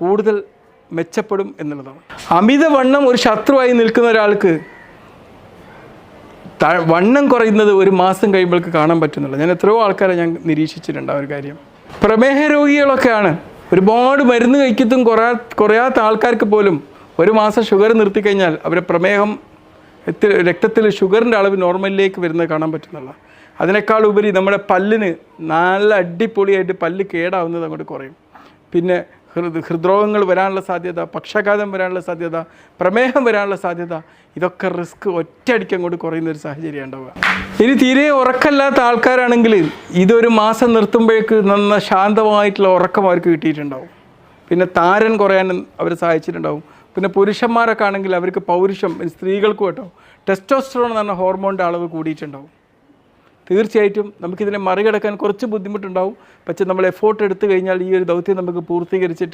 കൂടുതൽ മെച്ചപ്പെടും എന്നുള്ളതാണ്. അമിതവണ്ണം ഒരു ശത്രുവായി നിൽക്കുന്ന ഒരാൾക്ക് വണ്ണം കുറയുന്നത് ഒരു മാസം കഴിയുമ്പോഴേക്ക് കാണാൻ പറ്റുന്നില്ല. ഞാൻ എത്രയോ ആൾക്കാരെ ഞാൻ നിരീക്ഷിച്ചിട്ടുണ്ട് ആ ഒരു കാര്യം. പ്രമേഹ രോഗികളൊക്കെയാണ്, ഒരുപാട് മരുന്ന് കഴിക്കത്തും കുറയാത്ത ആൾക്കാർക്ക് പോലും ഒരു മാസം ഷുഗർ നിർത്തിക്കഴിഞ്ഞാൽ അവരെ പ്രമേഹം രക്തത്തിൽ ഷുഗറിൻ്റെ അളവ് നോർമലിലേക്ക് വരുന്നത് കാണാൻ പറ്റുന്നില്ല. അതിനേക്കാൾ ഉപരി നമ്മുടെ പല്ലിന് നല്ല അടിപൊളിയായിട്ട് പല്ല് കേടാവുന്നത് അങ്ങോട്ട് കുറയും. പിന്നെ ഹൃദ്രോഗങ്ങൾ വരാനുള്ള സാധ്യത, പക്ഷാഘാതം വരാനുള്ള സാധ്യത, പ്രമേഹം വരാനുള്ള സാധ്യത, ഇതൊക്കെ റിസ്ക് ഒറ്റയടിക്ക് അങ്ങോട്ട് കുറയുന്നൊരു സാഹചര്യം ഉണ്ടാവുക. ഇനി തീരെ ഉറക്കമില്ലാത്ത ആൾക്കാരാണെങ്കിൽ ഇതൊരു മാസം നിർത്തുമ്പോഴേക്ക് നന്ന ശാന്തമായിട്ടുള്ള ഉറക്കം അവർക്ക് കിട്ടിയിട്ടുണ്ടാവും. പിന്നെ താരൻ കുറയാൻ അവർ സഹായിച്ചിട്ടുണ്ടാവും. പിന്നെ പുരുഷന്മാരൊക്കെ ആണെങ്കിൽ അവർക്ക് പൗരുഷം, സ്ത്രീകൾക്കും കേട്ടോ ടെസ്റ്റോസ്റ്ററോൺ എന്ന് പറഞ്ഞ ഹോർമോണിൻ്റെ അളവ് കൂടിയിട്ടുണ്ടാവും. തീർച്ചയായിട്ടും നമുക്കിതിനെ മറികടക്കാൻ കുറച്ച് ബുദ്ധിമുട്ടുണ്ടാവും. പക്ഷേ നമ്മൾ എഫോർട്ട് എടുത്തു കഴിഞ്ഞാൽ ഈ ഒരു ദൗത്യം നമുക്ക് പൂർത്തീകരിച്ചിട്ട്